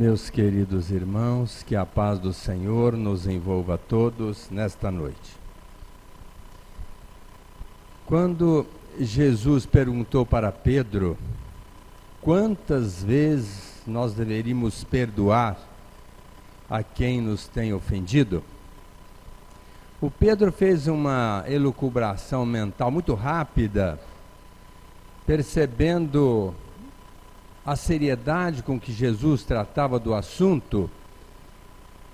Meus queridos irmãos, que a paz do Senhor nos envolva a todos nesta noite. Quando Jesus perguntou para Pedro quantas vezes nós deveríamos perdoar a quem nos tem ofendido, o Pedro fez uma elucubração mental muito rápida, percebendo a seriedade com que Jesus tratava do assunto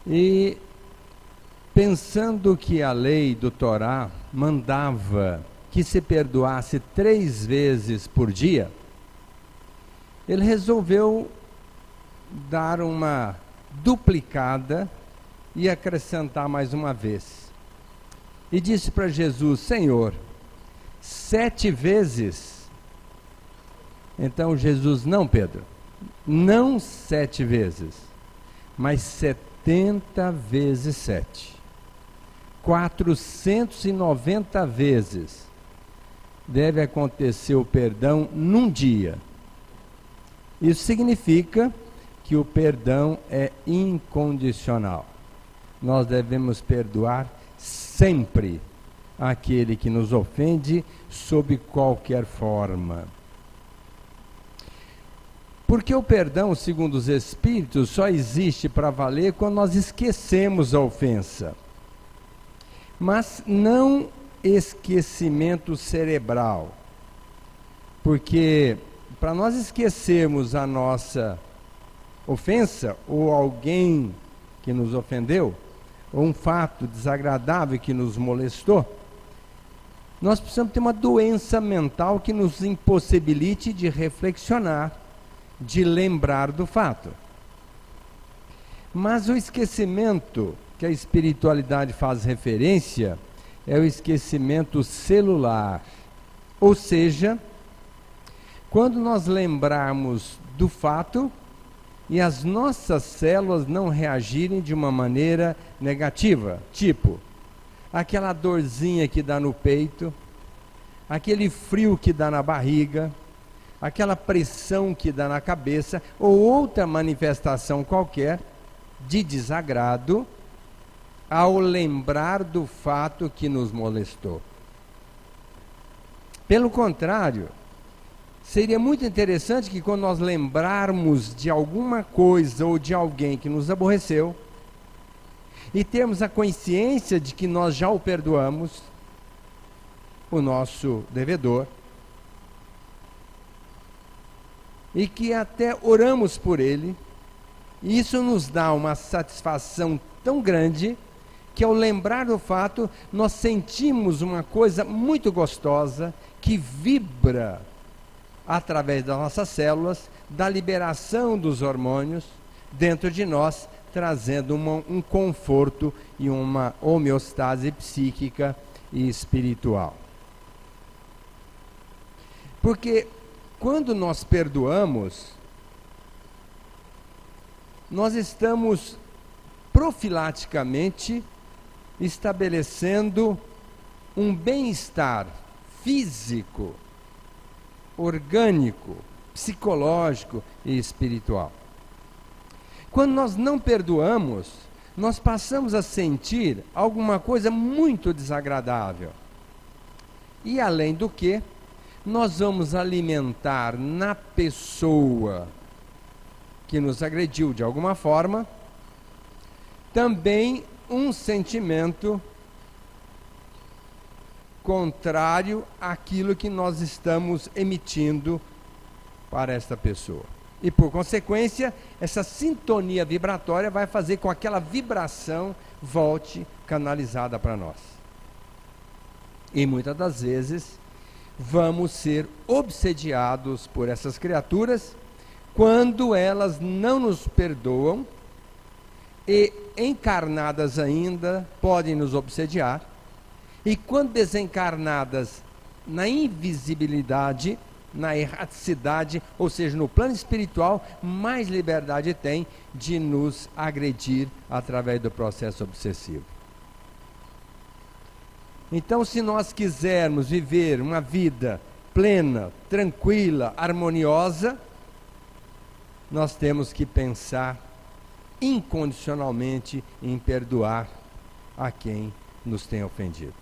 e pensando que a lei do Torá mandava que se perdoasse 3 vezes por dia, ele resolveu dar uma duplicada e acrescentar mais uma vez. E disse para Jesus: Senhor, 7 vezes? Então Jesus: não, Pedro, não 7 vezes, mas 70 vezes 7. 490 vezes deve acontecer o perdão num dia. Isso significa que o perdão é incondicional. Nós devemos perdoar sempre aquele que nos ofende, sob qualquer forma. Porque o perdão, segundo os Espíritos, só existe para valer quando nós esquecemos a ofensa. Mas não esquecimento cerebral. Porque para nós esquecermos a nossa ofensa, ou alguém que nos ofendeu, ou um fato desagradável que nos molestou, nós precisamos ter uma doença mental que nos impossibilite de reflexionar, de lembrar do fato. Mas o esquecimento que a espiritualidade faz referência é o esquecimento celular. Ou seja, quando nós lembrarmos do fato e as nossas células não reagirem de uma maneira negativa, tipo, aquela dorzinha que dá no peito, aquele frio que dá na barriga, aquela pressão que dá na cabeça, ou outra manifestação qualquer de desagrado, ao lembrar do fato que nos molestou. Pelo contrário, seria muito interessante que quando nós lembrarmos de alguma coisa ou de alguém que nos aborreceu, e termos a consciência de que nós já o perdoamos, o nosso devedor, e que até oramos por ele, e isso nos dá uma satisfação tão grande, que ao lembrar do fato, nós sentimos uma coisa muito gostosa, que vibra através das nossas células, da liberação dos hormônios dentro de nós, trazendo um conforto e uma homeostase psíquica e espiritual. Porque quando nós perdoamos, nós estamos profilaticamente estabelecendo um bem-estar físico, orgânico, psicológico e espiritual. Quando nós não perdoamos, nós passamos a sentir alguma coisa muito desagradável. E além do que, nós vamos alimentar na pessoa que nos agrediu de alguma forma, também um sentimento contrário àquilo que nós estamos emitindo para esta pessoa. E por consequência, essa sintonia vibratória vai fazer com que aquela vibração volte canalizada para nós. E muitas das vezes vamos ser obsediados por essas criaturas quando elas não nos perdoam e, encarnadas ainda, podem nos obsediar, e quando desencarnadas, na invisibilidade, na erraticidade, ou seja, no plano espiritual, mais liberdade tem de nos agredir através do processo obsessivo. Então, se nós quisermos viver uma vida plena, tranquila, harmoniosa, nós temos que pensar incondicionalmente em perdoar a quem nos tem ofendido.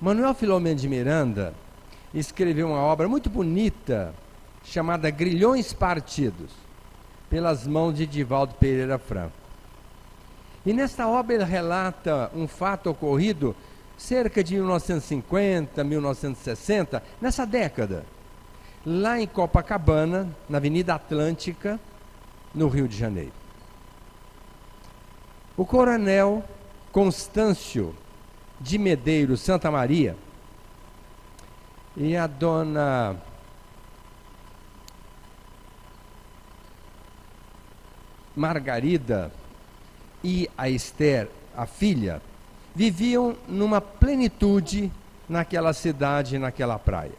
Manuel Filomeno de Miranda escreveu uma obra muito bonita chamada Grilhões Partidos, pelas mãos de Divaldo Pereira Franco. E nesta obra ele relata um fato ocorrido cerca de 1950, 1960, nessa década, lá em Copacabana, na Avenida Atlântica, no Rio de Janeiro. O coronel Constâncio de Medeiros Santa Maria e a dona Margarida e a Esther, a filha, viviam numa plenitude naquela cidade, naquela praia.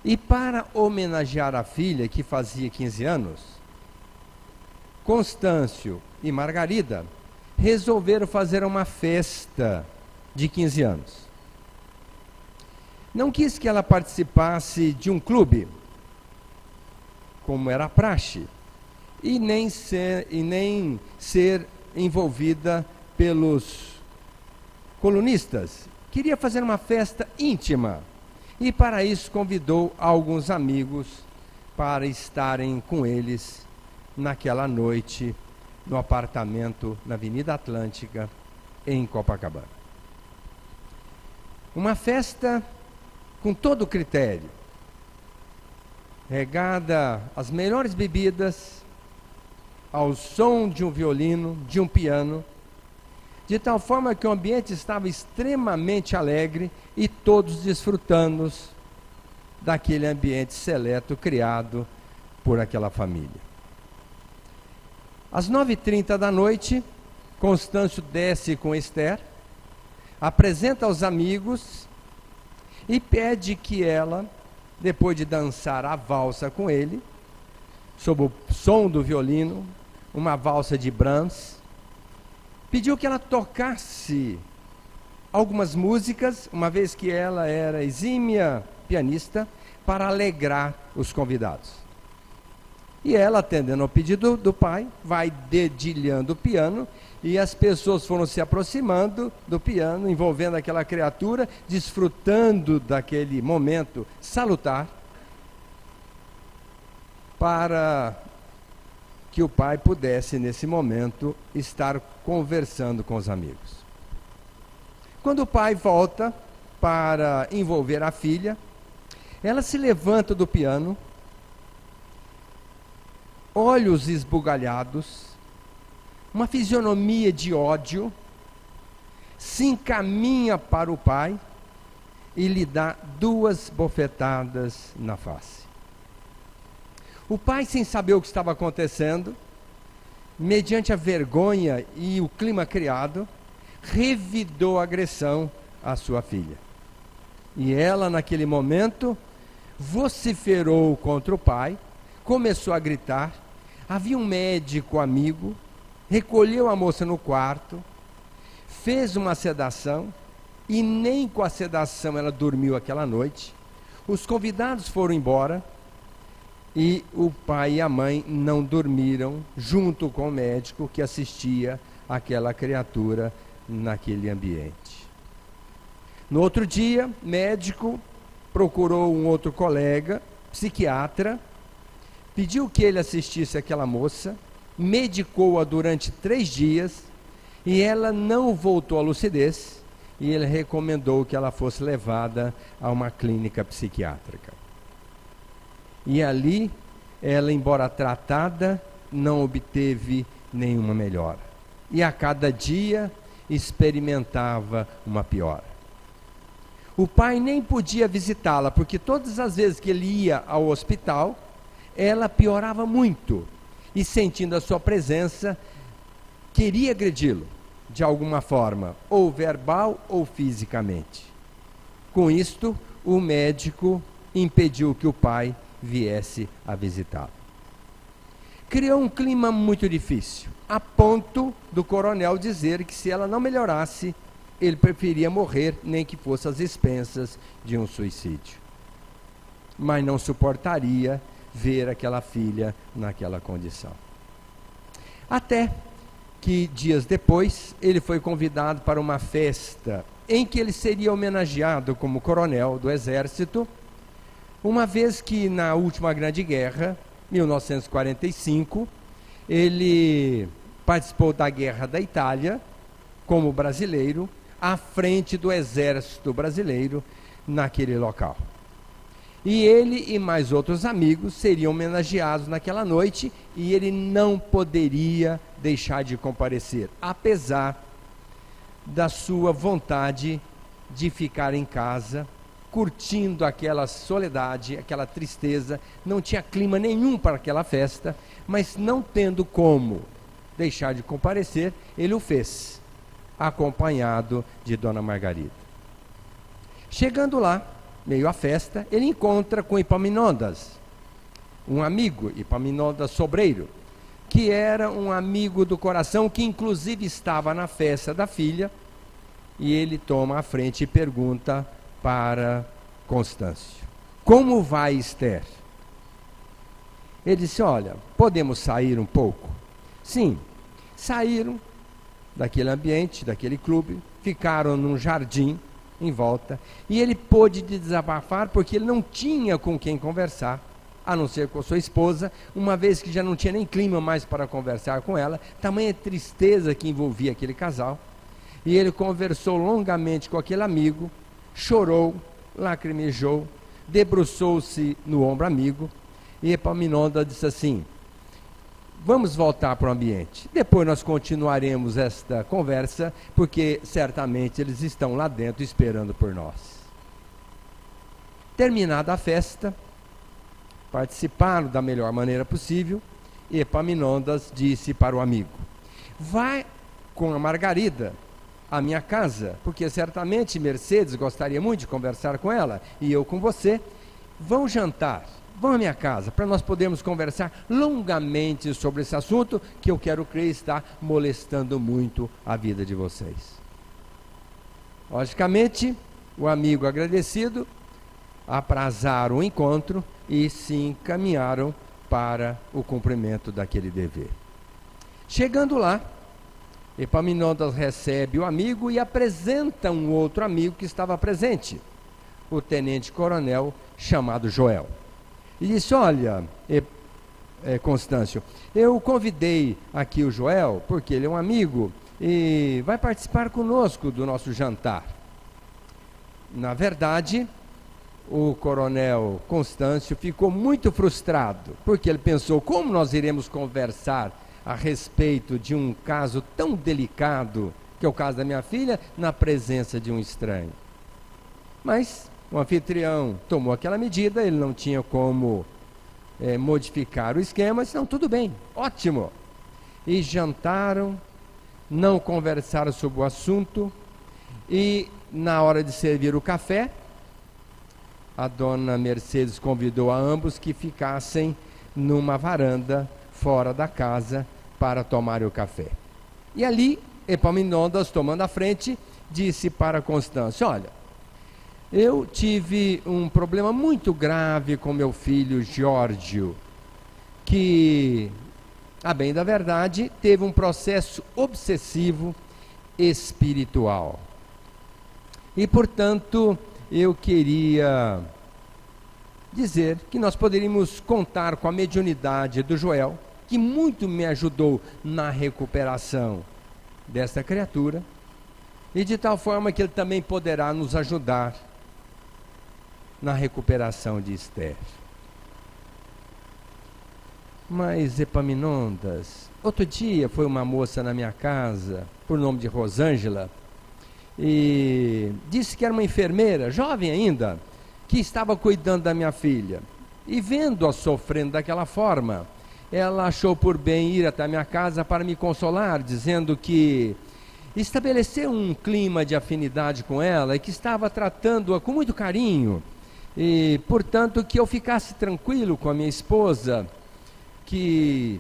E para homenagear a filha, que fazia 15 anos, Constâncio e Margarida resolveram fazer uma festa de 15 anos. Não quis que ela participasse de um clube, como era a praxe, e nem ser envolvida pelos colunistas. Queria fazer uma festa íntima e para isso convidou alguns amigos para estarem com eles naquela noite no apartamento na Avenida Atlântica, em Copacabana. Uma festa com todo o critério, regada às melhores bebidas, ao som de um violino, de um piano, de tal forma que o ambiente estava extremamente alegre e todos desfrutando daquele ambiente seleto criado por aquela família. Às 9h30 da noite, Constâncio desce com Esther, apresenta aos amigos e pede que ela, depois de dançar a valsa com ele, sob o som do violino, uma valsa de Brahms, pediu que ela tocasse algumas músicas, uma vez que ela era exímia pianista, para alegrar os convidados. E ela, atendendo ao pedido do pai, vai dedilhando o piano, e as pessoas foram se aproximando do piano, envolvendo aquela criatura, desfrutando daquele momento salutar, para que o pai pudesse, nesse momento, estar conversando com os amigos. Quando o pai volta para envolver a filha, ela se levanta do piano, olhos esbugalhados, uma fisionomia de ódio, se encaminha para o pai e lhe dá 2 bofetadas na face. O pai, sem saber o que estava acontecendo, mediante a vergonha e o clima criado, revidou a agressão à sua filha. E ela, naquele momento, vociferou contra o pai, começou a gritar. Havia um médico amigo, recolheu a moça no quarto, fez uma sedação, e nem com a sedação ela dormiu aquela noite. Os convidados foram embora, e o pai e a mãe não dormiram, junto com o médico que assistia aquela criatura naquele ambiente. No outro dia, médico procurou um outro colega, psiquiatra, pediu que ele assistisse aquela moça, medicou-a durante 3 dias, e ela não voltou à lucidez, e ele recomendou que ela fosse levada a uma clínica psiquiátrica. E ali, ela, embora tratada, não obteve nenhuma melhora. E a cada dia experimentava uma piora. O pai nem podia visitá-la, porque todas as vezes que ele ia ao hospital, ela piorava muito. E sentindo a sua presença, queria agredi-lo, de alguma forma, ou verbal ou fisicamente. Com isto, o médico impediu que o pai viesse a visitá-lo. Criou um clima muito difícil, a ponto do coronel dizer que se ela não melhorasse, ele preferia morrer, nem que fosse às expensas de um suicídio. Mas não suportaria ver aquela filha naquela condição. Até que dias depois ele foi convidado para uma festa em que ele seria homenageado como coronel do exército, uma vez que na última Grande Guerra, 1945, ele participou da Guerra da Itália como brasileiro, à frente do exército brasileiro naquele local. E ele e mais outros amigos seriam homenageados naquela noite e ele não poderia deixar de comparecer, apesar da sua vontade de ficar em casa, curtindo aquela soledade, aquela tristeza. Não tinha clima nenhum para aquela festa, mas não tendo como deixar de comparecer, ele o fez, acompanhado de Dona Margarida. Chegando lá, meio à festa, ele encontra com Epaminondas, um amigo, Epaminondas Sobreiro, que era um amigo do coração, que inclusive estava na festa da filha, e ele toma a frente e pergunta para Constâncio: como vai Esther? Ele disse: olha, podemos sair um pouco? Sim, saíram daquele ambiente, daquele clube, ficaram num jardim em volta, e ele pôde desabafar, porque ele não tinha com quem conversar, a não ser com sua esposa, uma vez que já não tinha nem clima mais para conversar com ela, tamanha tristeza que envolvia aquele casal. E ele conversou longamente com aquele amigo, chorou, lacrimejou, debruçou-se no ombro amigo, e Epaminondas disse assim: vamos voltar para o ambiente. Depois nós continuaremos esta conversa, porque certamente eles estão lá dentro esperando por nós. Terminada a festa, participaram da melhor maneira possível, e Epaminondas disse para o amigo: vai com a Margarida à minha casa, porque certamente Mercedes gostaria muito de conversar com ela, e eu com você. Vão jantar. Vão à minha casa, para nós podermos conversar longamente sobre esse assunto, que eu quero crer está molestando muito a vida de vocês. Logicamente, o amigo agradecido, aprazaram o encontro e se encaminharam para o cumprimento daquele dever. Chegando lá, Epaminondas recebe o amigo e apresenta um outro amigo que estava presente, o tenente-coronel chamado Joel. E disse: olha, Constâncio, eu convidei aqui o Joel, porque ele é um amigo, e vai participar conosco do nosso jantar. Na verdade, o coronel Constâncio ficou muito frustrado, porque ele pensou: como nós iremos conversar a respeito de um caso tão delicado, que é o caso da minha filha, na presença de um estranho? Mas o anfitrião tomou aquela medida, ele não tinha como modificar o esquema, disse: não, tudo bem, ótimo. E jantaram, não conversaram sobre o assunto, e na hora de servir o café, a dona Mercedes convidou a ambos que ficassem numa varanda fora da casa para tomar o café. E ali, Epaminondas, tomando a frente, disse para Constâncio: olha, eu tive um problema muito grave com meu filho Giórgio, que, a bem da verdade, teve um processo obsessivo espiritual. E, portanto, eu queria dizer que nós poderíamos contar com a mediunidade do Joel, que muito me ajudou na recuperação dessa criatura, e de tal forma que ele também poderá nos ajudar na recuperação de Esther. Mas, Epaminondas, outro dia foi uma moça na minha casa, por nome de Rosângela, e disse que era uma enfermeira, jovem ainda, que estava cuidando da minha filha. E vendo-a sofrendo daquela forma, ela achou por bem ir até a minha casa para me consolar, dizendo que estabeleceu um clima de afinidade com ela e que estava tratando-a com muito carinho. E, portanto, que eu ficasse tranquilo com a minha esposa, que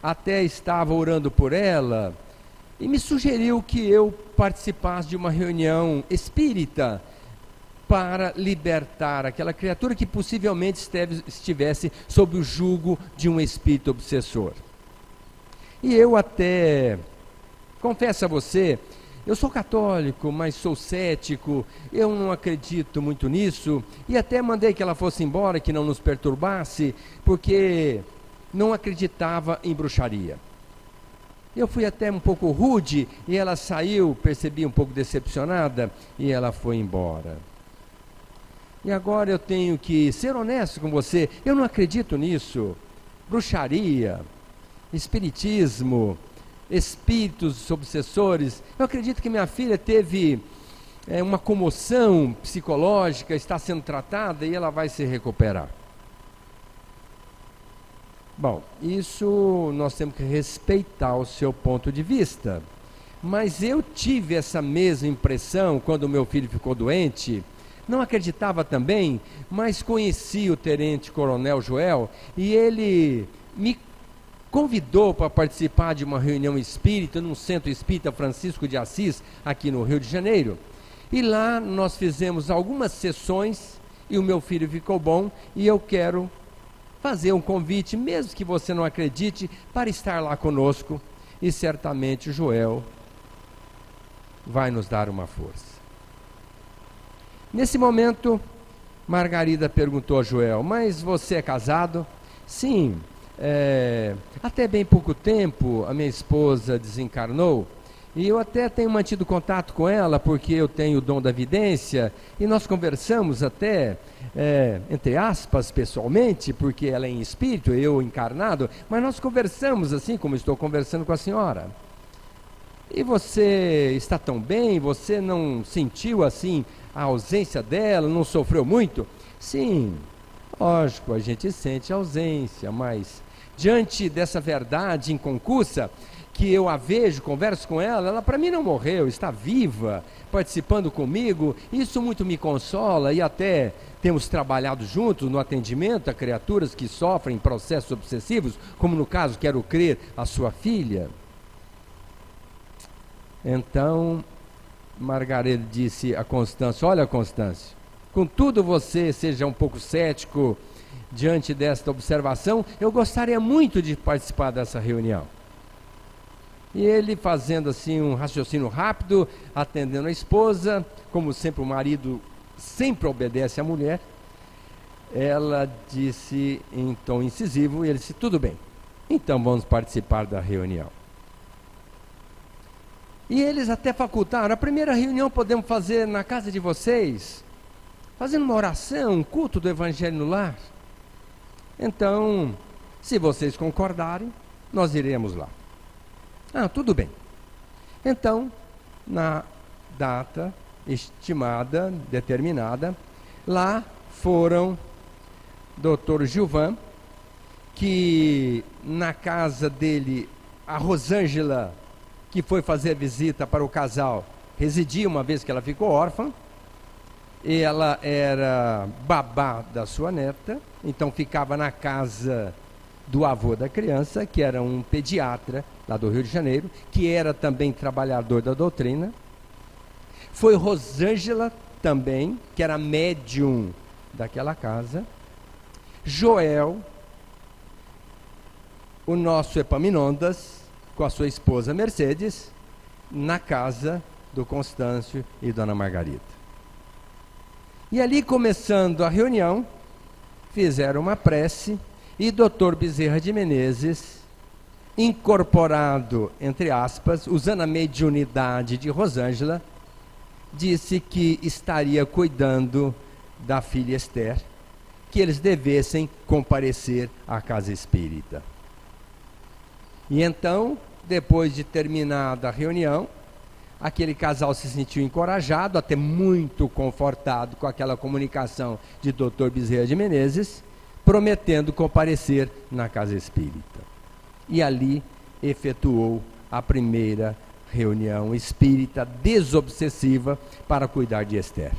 até estava orando por ela, e me sugeriu que eu participasse de uma reunião espírita para libertar aquela criatura que possivelmente estivesse sob o jugo de um espírito obsessor. E eu até, confesso a você, eu sou católico, mas sou cético, eu não acredito muito nisso, e até mandei que ela fosse embora, que não nos perturbasse, porque não acreditava em bruxaria. Eu fui até um pouco rude, e ela saiu, percebi um pouco decepcionada, e ela foi embora. E agora eu tenho que ser honesto com você, eu não acredito nisso. Bruxaria, espiritismo, espíritos obsessores. Eu acredito que minha filha teve uma comoção psicológica, está sendo tratada e ela vai se recuperar. Bom, isso nós temos que respeitar o seu ponto de vista. Mas eu tive essa mesma impressão quando meu filho ficou doente. Não acreditava também, mas conheci o tenente-coronel Joel e ele me convidou para participar de uma reunião espírita num centro espírita Francisco de Assis, aqui no Rio de Janeiro. E lá nós fizemos algumas sessões e o meu filho ficou bom e eu quero fazer um convite, mesmo que você não acredite, para estar lá conosco e certamente o Joel vai nos dar uma força. Nesse momento, Margarida perguntou a Joel, mas você é casado? Sim, até bem pouco tempo a minha esposa desencarnou e eu até tenho mantido contato com ela porque eu tenho o dom da vidência e nós conversamos até, entre aspas, pessoalmente, porque ela é em espírito, eu encarnado, mas nós conversamos assim como estou conversando com a senhora. E você está tão bem, você não sentiu assim a ausência dela, não sofreu muito? Sim, lógico, a gente sente a ausência, mas diante dessa verdade inconcursa, que eu a vejo, converso com ela, ela para mim não morreu, está viva, participando comigo, isso muito me consola e até temos trabalhado juntos no atendimento a criaturas que sofrem processos obsessivos, como no caso, quero crer, a sua filha. Então, Margarida disse a Constância, olha Constância, contudo você seja um pouco cético diante desta observação, eu gostaria muito de participar dessa reunião. E ele fazendo assim um raciocínio rápido, atendendo a esposa, como sempre o marido sempre obedece à mulher, ela disse em tom incisivo, e ele disse, tudo bem, então vamos participar da reunião. E eles até facultaram, a primeira reunião podemos fazer na casa de vocês, fazendo uma oração, um culto do Evangelho no lar. Então, se vocês concordarem, nós iremos lá. Ah, tudo bem. Então, na data estimada, determinada, lá foram Dr. Gilvan, que na casa dele, a Rosângela, que foi fazer visita para o casal, residia uma vez que ela ficou órfã, e ela era babá da sua neta, então ficava na casa do avô da criança, que era um pediatra lá do Rio de Janeiro, que era também trabalhador da doutrina. Foi Rosângela também, que era médium daquela casa. Joel, o nosso Epaminondas, com a sua esposa Mercedes, na casa do Constâncio e Dona Margarida. E ali, começando a reunião, fizeram uma prece e Dr. Bezerra de Menezes, incorporado, entre aspas, usando a mediunidade de Rosângela, disse que estaria cuidando da filha Esther, que eles devessem comparecer à casa espírita. E então, depois de terminada a reunião, aquele casal se sentiu encorajado, até muito confortado com aquela comunicação de Dr. Bezerra de Menezes, prometendo comparecer na casa espírita. E ali efetuou a primeira reunião espírita desobsessiva para cuidar de Esther.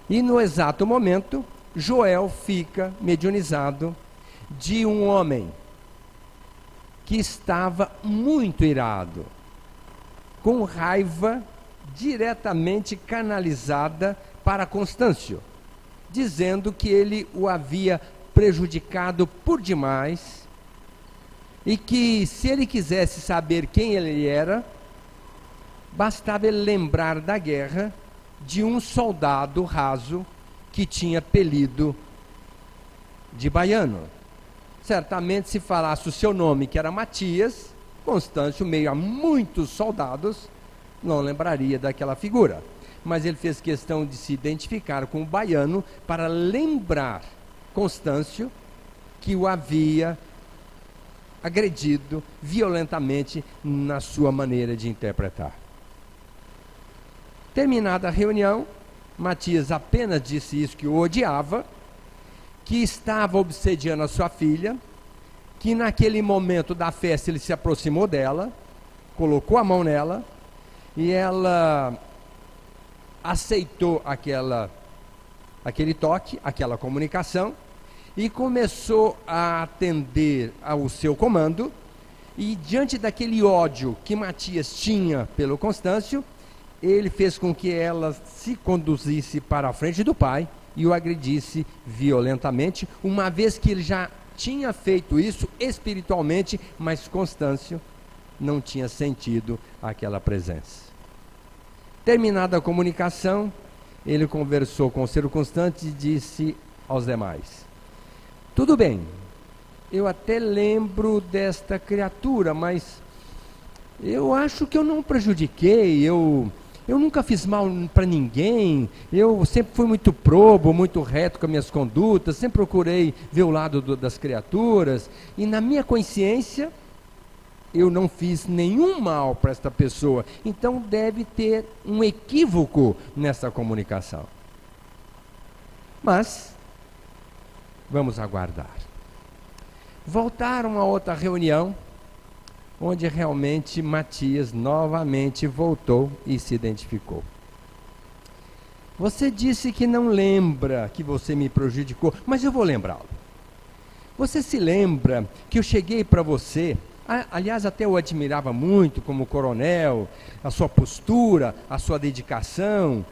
E no exato momento, Joel fica mediunizado de um homem que estava muito irado, com raiva diretamente canalizada para Constâncio, dizendo que ele o havia prejudicado por demais E que, se ele quisesse saber quem ele era, bastava ele lembrar da guerra de um soldado raso que tinha apelido de baiano. Certamente, se falasse o seu nome, que era Matias, Constâncio, meio a muitos soldados, não lembraria daquela figura. Mas ele fez questão de se identificar com o baiano para lembrar Constâncio que o havia agredido violentamente na sua maneira de interpretar. Terminada a reunião, Matias apenas disse isso, que o odiava, que estava obsediando a sua filha, que naquele momento da festa ele se aproximou dela, colocou a mão nela, e ela aceitou aquele toque, aquela comunicação, e começou a atender ao seu comando, e diante daquele ódio que Matias tinha pelo Constâncio, ele fez com que ela se conduzisse para a frente do pai e o agredisse violentamente, uma vez que ele já tinha feito isso espiritualmente, mas Constâncio não tinha sentido aquela presença. Terminada a comunicação, ele conversou com o circunstante e disse aos demais: tudo bem, eu até lembro desta criatura, mas eu acho que eu não prejudiquei, eu nunca fiz mal para ninguém, eu sempre fui muito probo, muito reto com as minhas condutas, sempre procurei ver o lado das criaturas, e na minha consciência, eu não fiz nenhum mal para esta pessoa, então deve ter um equívoco nessa comunicação. Mas, vamos aguardar. Voltaram a outra reunião, onde realmente Matias novamente voltou e se identificou. Você disse que não lembra que você me prejudicou, mas eu vou lembrá-lo. Você se lembra que eu cheguei para você, aliás, até eu admirava muito como coronel, a sua postura, a sua dedicação,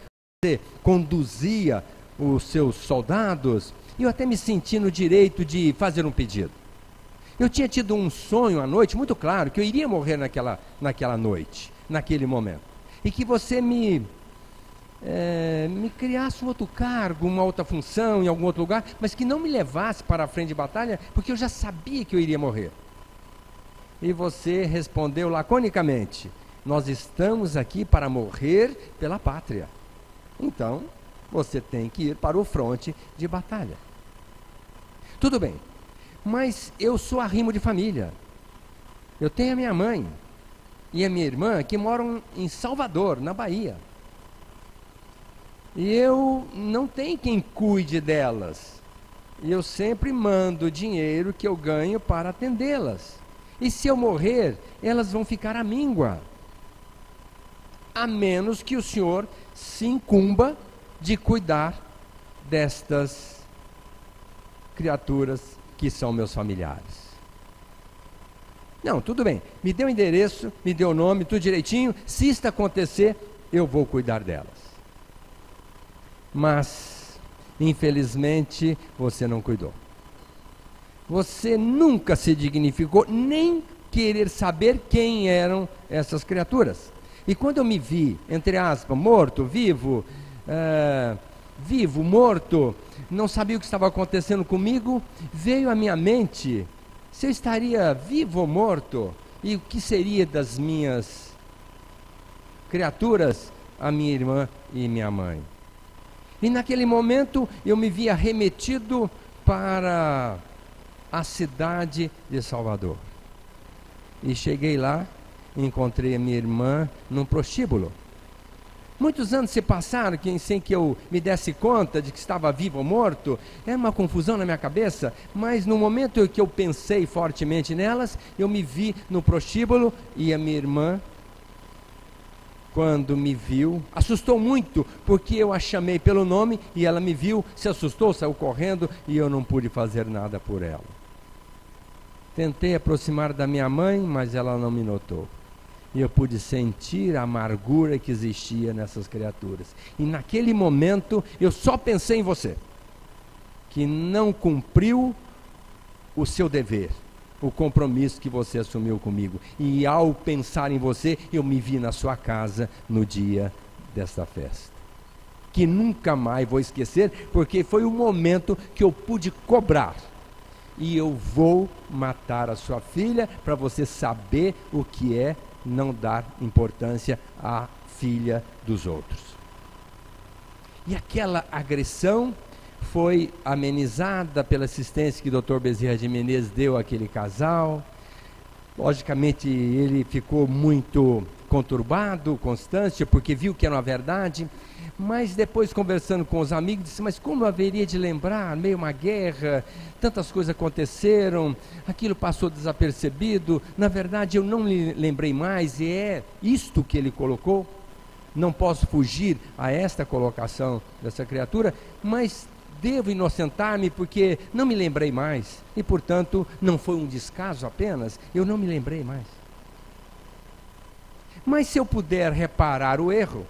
você conduzia os seus soldados, e eu até me senti no direito de fazer um pedido. Eu tinha tido um sonho à noite, muito claro, que eu iria morrer naquela noite, naquele momento. E que você me criasse um outro cargo, uma outra função em algum outro lugar, mas que não me levasse para a frente de batalha, porque eu já sabia que eu iria morrer. E você respondeu laconicamente: nós estamos aqui para morrer pela pátria. Então, você tem que ir para o fronte de batalha. Tudo bem. Mas eu sou arrimo de família. Eu tenho a minha mãe e a minha irmã que moram em Salvador, na Bahia. E eu não tenho quem cuide delas. E eu sempre mando o dinheiro que eu ganho para atendê-las. E se eu morrer, elas vão ficar à míngua. A menos que o senhor se incumba de cuidar destas criaturas que são meus familiares. Não, tudo bem, me dê o endereço, me dê o nome, tudo direitinho, se isto acontecer, eu vou cuidar delas. Mas, infelizmente, você não cuidou. Você nunca se dignificou, nem querer saber quem eram essas criaturas. E quando eu me vi, entre aspas, morto, vivo, morto, não sabia o que estava acontecendo comigo, veio à minha mente se eu estaria vivo ou morto, e o que seria das minhas criaturas, a minha irmã e minha mãe. E naquele momento eu me vi arremetido para a cidade de Salvador. E cheguei lá, encontrei a minha irmã num prostíbulo. Muitos anos se passaram sem que eu me desse conta de que estava vivo ou morto. Era uma confusão na minha cabeça, mas no momento em que eu pensei fortemente nelas, eu me vi no prostíbulo, e a minha irmã, quando me viu, assustou muito, porque eu a chamei pelo nome e ela me viu, se assustou, saiu correndo, e eu não pude fazer nada por ela. Tentei aproximar da minha mãe, mas ela não me notou. E eu pude sentir a amargura que existia nessas criaturas. E naquele momento, eu só pensei em você, que não cumpriu o seu dever. o compromisso que você assumiu comigo. E ao pensar em você, eu me vi na sua casa no dia desta festa, que nunca mais vou esquecer, porque foi o momento que eu pude cobrar. E eu vou matar a sua filha para você saber o que é não dar importância à filha dos outros. E aquela agressão foi amenizada pela assistência que o Dr. Bezerra de Menezes deu àquele casal. Logicamente ele ficou muito conturbado, Constância, porque viu que era uma verdade, mas depois conversando com os amigos, disse, mas como haveria de lembrar, meio uma guerra, tantas coisas aconteceram, aquilo passou desapercebido, na verdade eu não lembrei mais, e é isto que ele colocou, não posso fugir a esta colocação dessa criatura, mas devo inocentar-me porque não me lembrei mais, e portanto não foi um descaso apenas, eu não me lembrei mais. Mas se eu puder reparar o erro,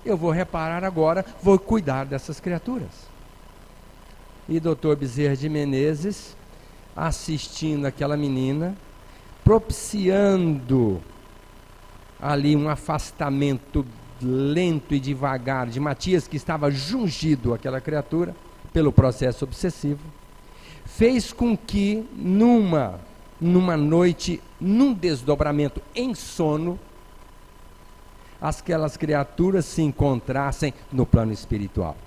eu vou reparar agora, vou cuidar dessas criaturas. E Dr. Bezerra de Menezes, assistindo aquela menina, propiciando ali um afastamento lento e devagar de Matias, que estava jungido àquela criatura, pelo processo obsessivo, fez com que numa noite, num desdobramento em sono, aquelas criaturas se encontrassem no plano espiritual,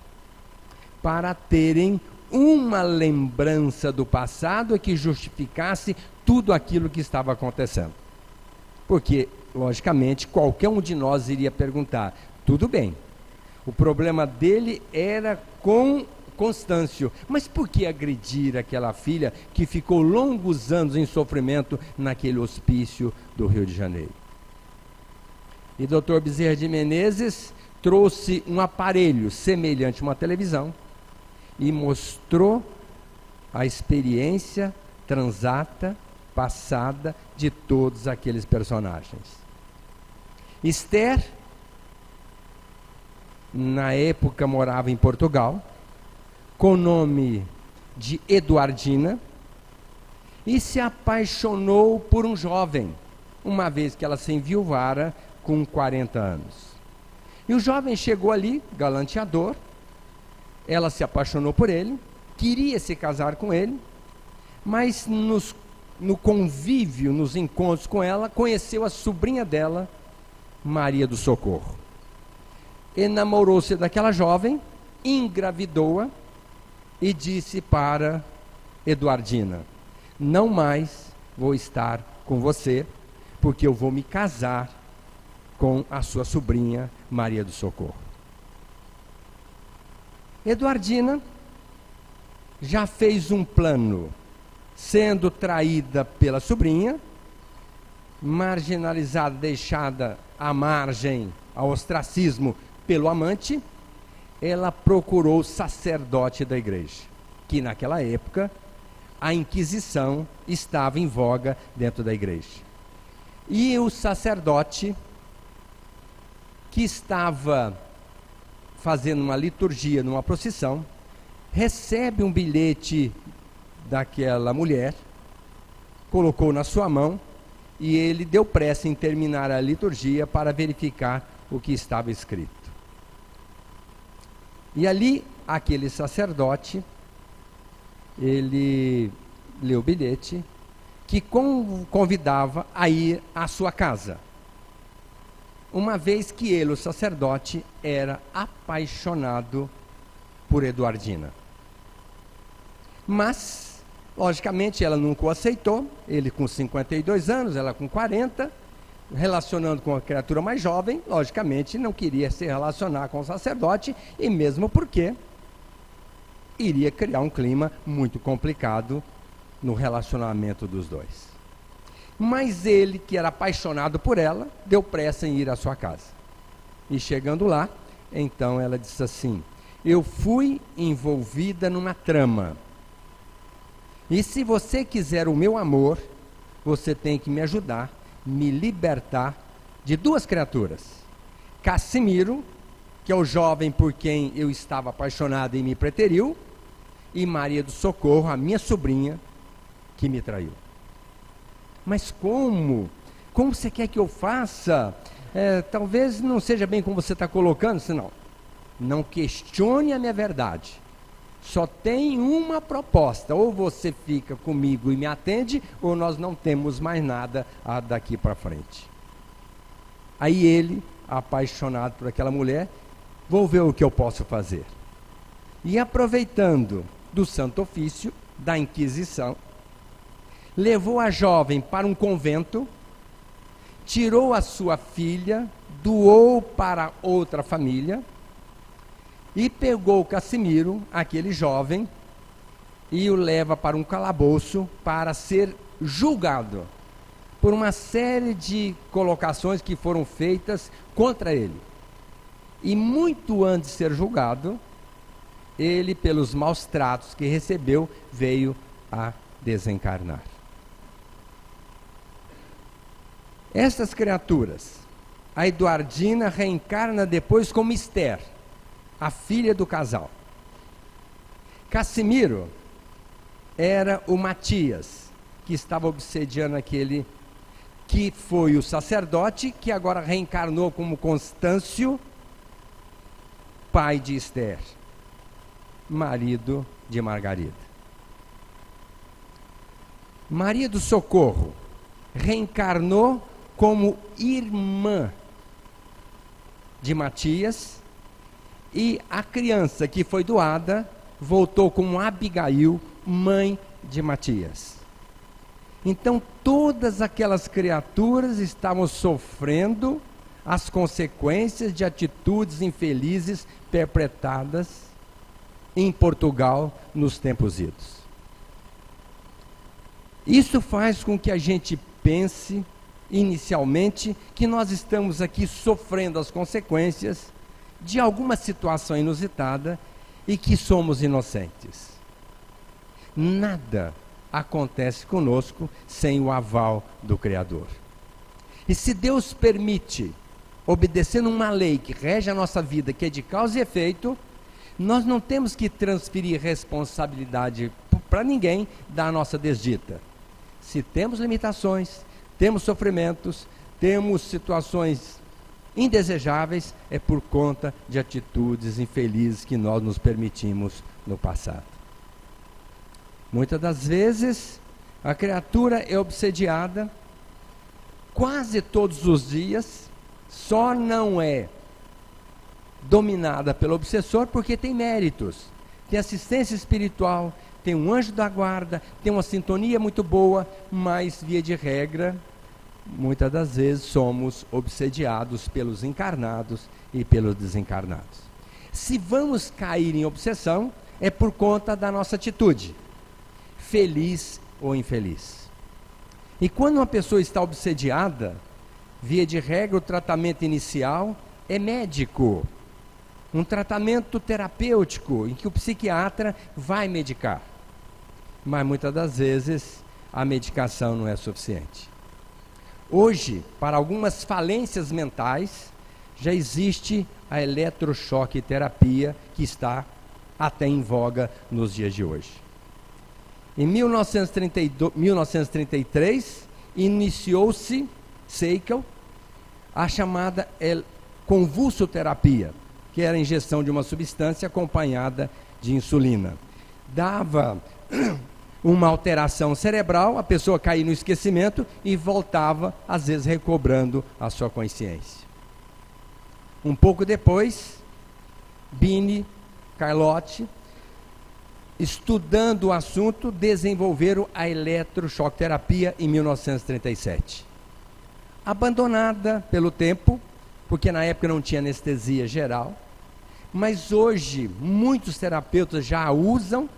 para terem uma lembrança do passado que justificasse tudo aquilo que estava acontecendo. Porque, logicamente, qualquer um de nós iria perguntar, tudo bem, o problema dele era com Constâncio, mas por que agredir aquela filha que ficou longos anos em sofrimento naquele hospício do Rio de Janeiro? E Dr. Bezerra de Menezes trouxe um aparelho semelhante a uma televisão e mostrou a experiência transata, passada de todos aqueles personagens. Esther, na época morava em Portugal, com o nome de Eduardina, e se apaixonou por um jovem, uma vez que ela se enviuvara com 40 anos. E o jovem chegou ali, galanteador, ela se apaixonou por ele, queria se casar com ele, mas no convívio, nos encontros com ela, conheceu a sobrinha dela, Maria do Socorro. Enamorou-se daquela jovem, engravidou-a e disse para Eduardina, não mais vou estar com você, porque eu vou me casar com a sua sobrinha Maria do Socorro. Eduardina já fez um plano, sendo traída pela sobrinha, marginalizada, deixada à margem, ao ostracismo pelo amante, ela procurou o sacerdote da igreja, que naquela época a Inquisição estava em voga dentro da igreja. E o sacerdote, que estava fazendo uma liturgia numa procissão, recebe um bilhete daquela mulher, colocou na sua mão e ele deu pressa em terminar a liturgia para verificar o que estava escrito. E ali, aquele sacerdote, ele leu o bilhete que convidava a ir à sua casa, uma vez que ele, o sacerdote, era apaixonado por Eduardina. Mas, logicamente, ela nunca o aceitou, ele com 52 anos, ela com 40, relacionando com a criatura mais jovem, logicamente não queria se relacionar com o sacerdote, e mesmo porque iria criar um clima muito complicado no relacionamento dos dois. Mas ele, que era apaixonado por ela, deu pressa em ir à sua casa. E chegando lá, então ela disse assim, eu fui envolvida numa trama, e se você quiser o meu amor, você tem que me ajudar, me libertar de duas criaturas, Cassimiro, que é o jovem por quem eu estava apaixonado e me preteriu, e Maria do Socorro, a minha sobrinha, que me traiu. Mas como? Como você quer que eu faça? Talvez não seja bem como você está colocando, senão, não questione a minha verdade. Só tem uma proposta: ou você fica comigo e me atende, ou nós não temos mais nada daqui para frente. Aí ele, apaixonado por aquela mulher, vou ver o que eu posso fazer. E aproveitando do Santo Ofício, da Inquisição, levou a jovem para um convento, tirou a sua filha, doou para outra família, e pegou Cassimiro, aquele jovem, e o leva para um calabouço para ser julgado por uma série de colocações que foram feitas contra ele. E muito antes de ser julgado, ele, pelos maus tratos que recebeu, veio a desencarnar. Essas criaturas, a Eduardina reencarna depois como Esther, a filha do casal. Cassimiro era o Matias, que estava obsediando aquele que foi o sacerdote, que agora reencarnou como Constâncio, pai de Esther, marido de Margarida. Maria do Socorro reencarnou como irmã de Matias, e a criança que foi doada voltou como Abigail, mãe de Matias. Então todas aquelas criaturas estavam sofrendo as consequências de atitudes infelizes perpetradas em Portugal nos tempos idos. Isso faz com que a gente pense inicialmente que nós estamos aqui sofrendo as consequências de alguma situação inusitada e que somos inocentes. Nada acontece conosco sem o aval do Criador. E se Deus permite, obedecendo uma lei que rege a nossa vida, que é de causa e efeito, nós não temos que transferir responsabilidade para ninguém da nossa desdita. Se temos limitações, temos sofrimentos, temos situações indesejáveis, é por conta de atitudes infelizes que nós nos permitimos no passado. Muitas das vezes, a criatura é obsediada quase todos os dias, só não é dominada pelo obsessor porque tem méritos, tem assistência espiritual, tem um anjo da guarda, tem uma sintonia muito boa, mas, via de regra, muitas das vezes somos obsediados pelos encarnados e pelos desencarnados. Se vamos cair em obsessão, é por conta da nossa atitude, feliz ou infeliz. E quando uma pessoa está obsediada, via de regra, o tratamento inicial é médico, um tratamento terapêutico, em que o psiquiatra vai medicar. Mas muitas das vezes a medicação não é suficiente. Hoje, para algumas falências mentais, já existe a eletrochoque terapia, que está até em voga nos dias de hoje. Em 1933, iniciou-se, Seikel, a chamada convulsoterapia, que era a injeção de uma substância acompanhada de insulina. Dava uma alteração cerebral, a pessoa caía no esquecimento e voltava, às vezes, recobrando a sua consciência. Um pouco depois, Bini, Carlotti, estudando o assunto, desenvolveram a eletrochoque terapia em 1937. Abandonada pelo tempo, porque na época não tinha anestesia geral, mas hoje muitos terapeutas já usam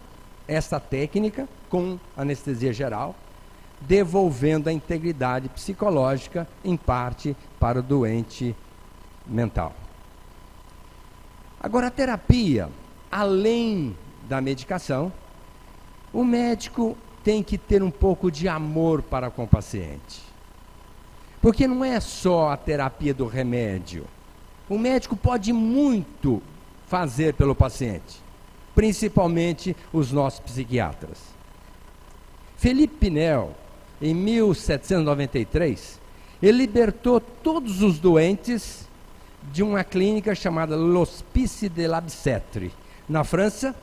essa técnica com anestesia geral, devolvendo a integridade psicológica, em parte, para o doente mental. Agora, a terapia, além da medicação, o médico tem que ter um pouco de amor para com o paciente. Porque não é só a terapia do remédio. O médico pode muito fazer pelo paciente, principalmente os nossos psiquiatras. Felipe Pinel, em 1793, ele libertou todos os doentes de uma clínica chamada L'Hospice de la Bicêtre, na França,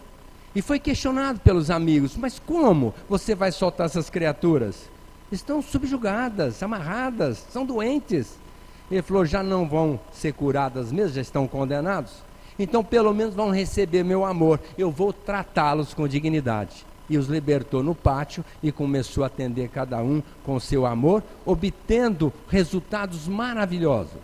e foi questionado pelos amigos: mas como você vai soltar essas criaturas? Estão subjugadas, amarradas, são doentes. Ele falou: já não vão ser curadas mesmo, já estão condenados? Então pelo menos vão receber meu amor, eu vou tratá-los com dignidade. E os libertou no pátio e começou a atender cada um com seu amor, obtendo resultados maravilhosos,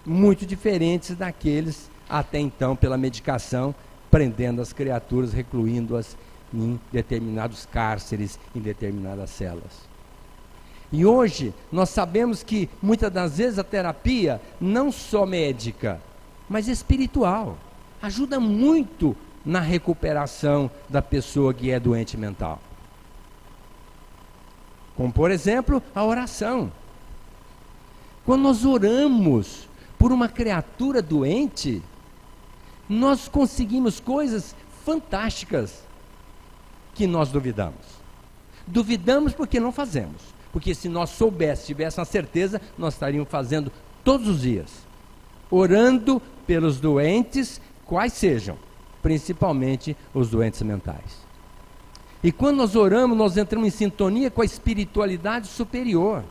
muito diferentes daqueles até então pela medicação, prendendo as criaturas, recluindo-as em determinados cárceres, em determinadas celas. E hoje nós sabemos que muitas das vezes a terapia, não só médica, mas espiritual, ajuda muito na recuperação da pessoa que é doente mental. Como, por exemplo, a oração. Quando nós oramos por uma criatura doente, nós conseguimos coisas fantásticas que nós duvidamos. Duvidamos porque não fazemos. Porque se nós soubéssemos, tivéssemos a certeza, nós estaríamos fazendo todos os dias. Orando pelos doentes, quais sejam, principalmente os doentes mentais. E quando nós oramos, nós entramos em sintonia com a espiritualidade superior.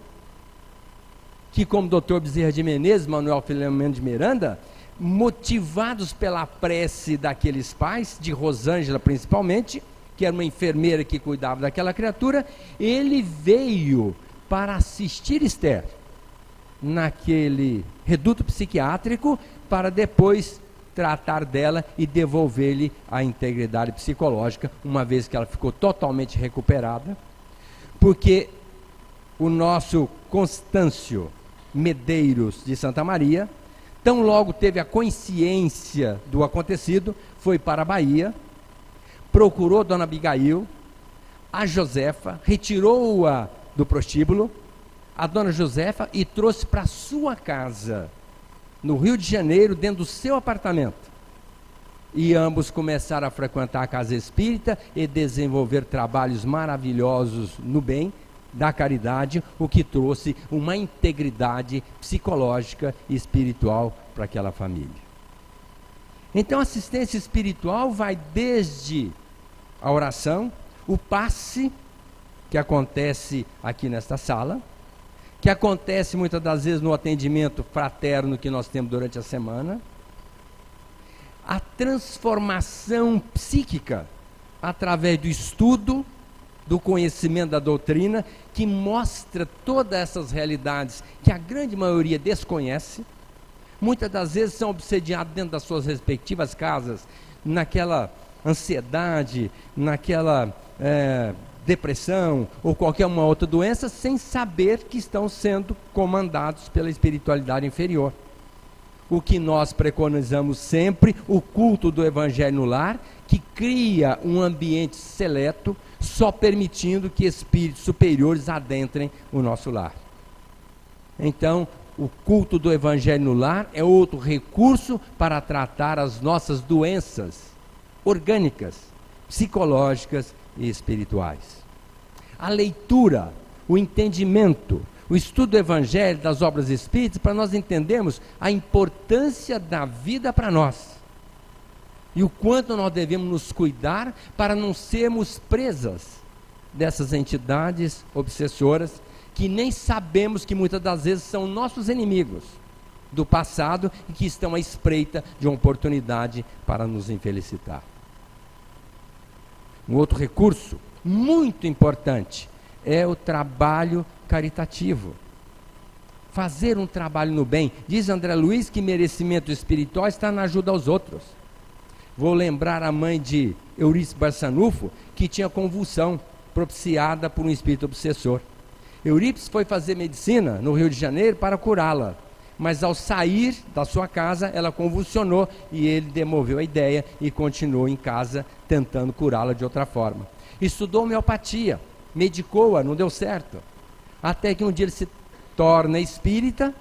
Que, como o Dr. Bezerra de Menezes, Manuel Filomeno de Miranda, motivados pela prece daqueles pais, de Rosângela principalmente, que era uma enfermeira que cuidava daquela criatura, ele veio para assistir Esther naquele reduto psiquiátrico, para depois tratar dela e devolver-lhe a integridade psicológica, uma vez que ela ficou totalmente recuperada, porque o nosso Constâncio Medeiros de Santa Maria, tão logo teve a consciência do acontecido, foi para a Bahia, procurou Dona Abigail, a Josefa, retirou-a do prostíbulo, a Dona Josefa, e trouxe para sua casa, no Rio de Janeiro, dentro do seu apartamento. E ambos começaram a frequentar a casa espírita e desenvolver trabalhos maravilhosos no bem da caridade, o que trouxe uma integridade psicológica e espiritual para aquela família. Então a assistência espiritual vai desde a oração, o passe, que acontece aqui nesta sala, que acontece muitas das vezes no atendimento fraterno que nós temos durante a semana, a transformação psíquica através do estudo, do conhecimento da doutrina, que mostra todas essas realidades que a grande maioria desconhece, muitas das vezes são obsediados dentro das suas respectivas casas, naquela ansiedade, naquela depressão ou qualquer uma outra doença, sem saber que estão sendo comandados pela espiritualidade inferior. O que nós preconizamos sempre, o culto do Evangelho no lar, que cria um ambiente seleto, só permitindo que espíritos superiores adentrem o nosso lar. Então, o culto do Evangelho no lar é outro recurso para tratar as nossas doenças orgânicas, psicológicas e espirituais. A leitura, o entendimento, o estudo do Evangelho, das obras espíritas, para nós entendermos a importância da vida para nós. E o quanto nós devemos nos cuidar para não sermos presas dessas entidades obsessoras, que nem sabemos que muitas das vezes são nossos inimigos do passado e que estão à espreita de uma oportunidade para nos infelicitar. Um outro recurso muito importante é o trabalho caritativo. Fazer um trabalho no bem. Diz André Luiz que merecimento espiritual está na ajuda aos outros. Vou lembrar a mãe de Eurípides Barçanufo, que tinha convulsão propiciada por um espírito obsessor. Eurípides foi fazer medicina no Rio de Janeiro para curá-la, mas ao sair da sua casa, ela convulsionou e ele demoveu a ideia e continuou em casa tentando curá-la de outra forma. Estudou homeopatia, medicou-a, não deu certo. Até que um dia ele se torna espírita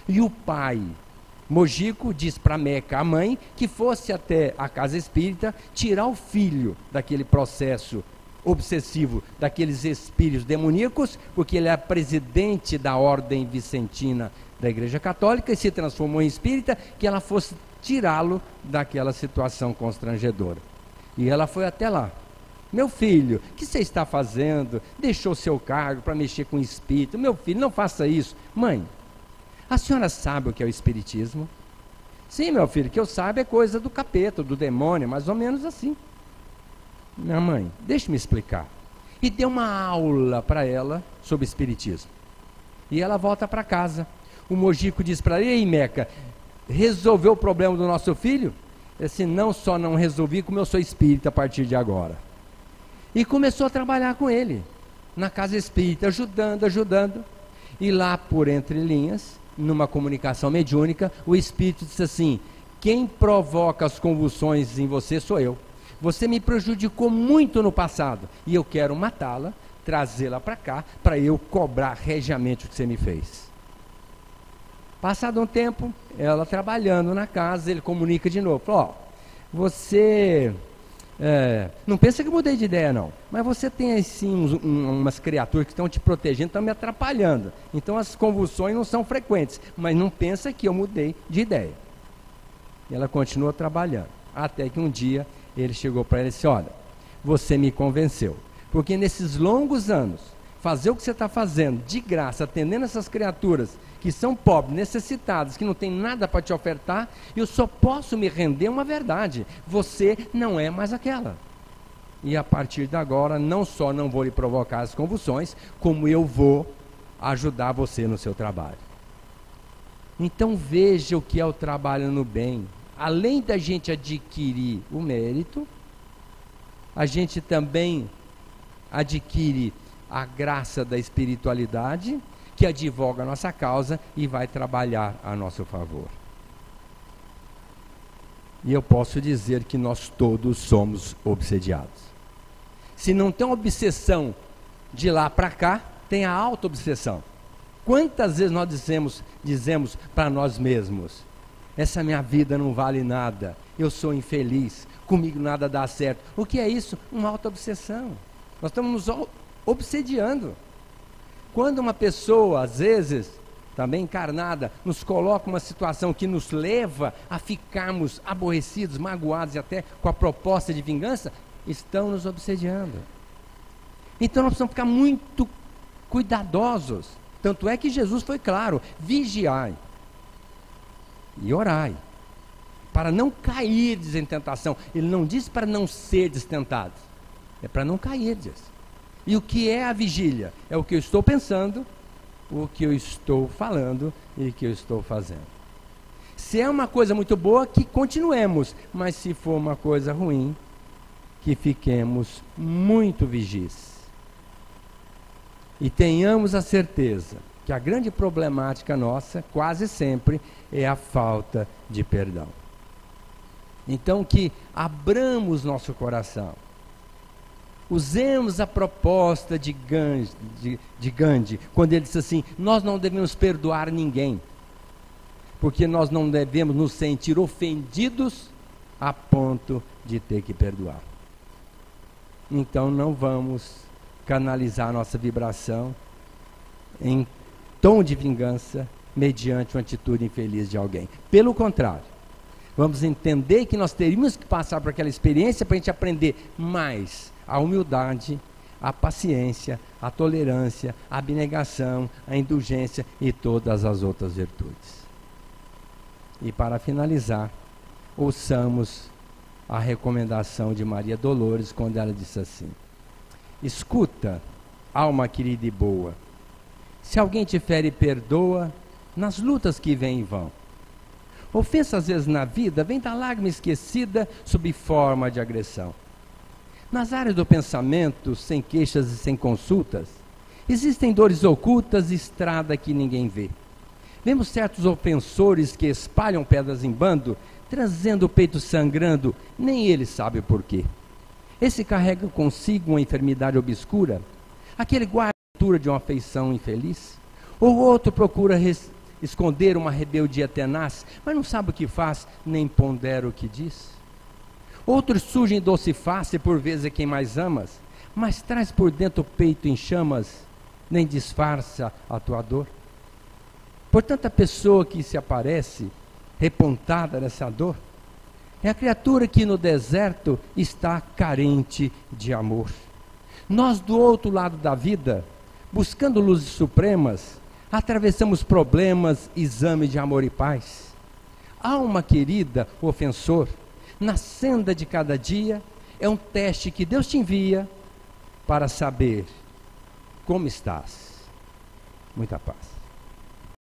e o pai, Mojico, diz para Meca, a mãe, que fosse até a casa espírita tirar o filho daquele processo obsessivo daqueles espíritos demoníacos, porque ele é presidente da ordem vicentina da Igreja Católica e se transformou em espírita, que ela fosse tirá-lo daquela situação constrangedora. E ela foi até lá. Meu filho, o que você está fazendo? Deixou seu cargo para mexer com o espírito. Meu filho, não faça isso. Mãe, a senhora sabe o que é o espiritismo? Sim, meu filho, que eu saiba é coisa do capeta, do demônio, mais ou menos assim. Minha mãe, deixe-me explicar. E deu uma aula para ela sobre espiritismo. E ela volta para casa. O Mojico diz para ela: ei, Meca, resolveu o problema do nosso filho? Ele disse: não só não resolvi, como eu sou espírita a partir de agora. E começou a trabalhar com ele, na casa espírita, ajudando. E lá, por entre linhas, numa comunicação mediúnica, o espírito disse assim: quem provoca as convulsões em você sou eu. Você me prejudicou muito no passado e eu quero matá-la, trazê-la para cá, para eu cobrar regiamente o que você me fez. Passado um tempo, ela trabalhando na casa, ele comunica de novo: ó, você não pensa que eu mudei de ideia não, mas você tem assim umas criaturas que estão te protegendo, estão me atrapalhando, então as convulsões não são frequentes, mas não pensa que eu mudei de ideia. E ela continua trabalhando, até que um dia ele chegou para ela e disse: olha, você me convenceu, porque nesses longos anos, fazer o que você está fazendo, de graça, atendendo essas criaturas que são pobres, necessitadas, que não tem nada para te ofertar, eu só posso me render a uma verdade: você não é mais aquela. E a partir de agora, não só não vou lhe provocar as convulsões, como eu vou ajudar você no seu trabalho. Então veja o que é o trabalho no bem. Além da gente adquirir o mérito, a gente também adquire a graça da espiritualidade, que advoga a nossa causa e vai trabalhar a nosso favor. E eu posso dizer que nós todos somos obsediados. Se não tem obsessão de lá para cá, tem a auto-obsessão. Quantas vezes nós dizemos para nós mesmos: essa minha vida não vale nada, eu sou infeliz, comigo nada dá certo. O que é isso? Uma auto-obsessão. Nós estamos nos obsediando. Quando uma pessoa, às vezes, também encarnada, nos coloca uma situação que nos leva a ficarmos aborrecidos, magoados e até com a proposta de vingança, estão nos obsediando. Então nós precisamos ficar muito cuidadosos. Tanto é que Jesus foi claro: vigiai e orai, para não cair em tentação. Ele não disse para não ser tentados, é para não cair. E o que é a vigília? É o que eu estou pensando, o que eu estou falando e o que eu estou fazendo. Se é uma coisa muito boa, que continuemos, mas se for uma coisa ruim, que fiquemos muito vigis. E tenhamos a certeza que a grande problemática nossa, quase sempre, é a falta de perdão. Então que abramos nosso coração, usemos a proposta de Gandhi, quando ele disse assim: nós não devemos perdoar ninguém, porque nós não devemos nos sentir ofendidos a ponto de ter que perdoar. Então não vamos canalizar nossa vibração em tom de vingança mediante uma atitude infeliz de alguém. Pelo contrário, vamos entender que nós teríamos que passar por aquela experiência para a gente aprender mais a humildade, a paciência, a tolerância, a abnegação, a indulgência e todas as outras virtudes. E para finalizar, ouçamos a recomendação de Maria Dolores, quando ela disse assim: escuta, alma querida e boa, se alguém te fere, perdoa, nas lutas que vêm e vão. Ofensa às vezes na vida vem da lágrima esquecida sob forma de agressão. Nas áreas do pensamento, sem queixas e sem consultas, existem dores ocultas e estrada que ninguém vê. Vemos certos ofensores que espalham pedras em bando, trazendo o peito sangrando, nem ele sabe o porquê. Esse carrega consigo uma enfermidade obscura, aquele guarda a altura de uma afeição infeliz, ou outro procura esconder uma rebeldia tenaz, mas não sabe o que faz, nem pondera o que diz. Outros surgem doce face, por vezes é quem mais amas, mas traz por dentro o peito em chamas, nem disfarça a tua dor. Portanto, a pessoa que se aparece repontada nessa dor é a criatura que no deserto está carente de amor. Nós, do outro lado da vida, buscando luzes supremas, atravessamos problemas, exame de amor e paz. Alma querida, ofensor, na senda de cada dia, é um teste que Deus te envia para saber como estás. Muita paz.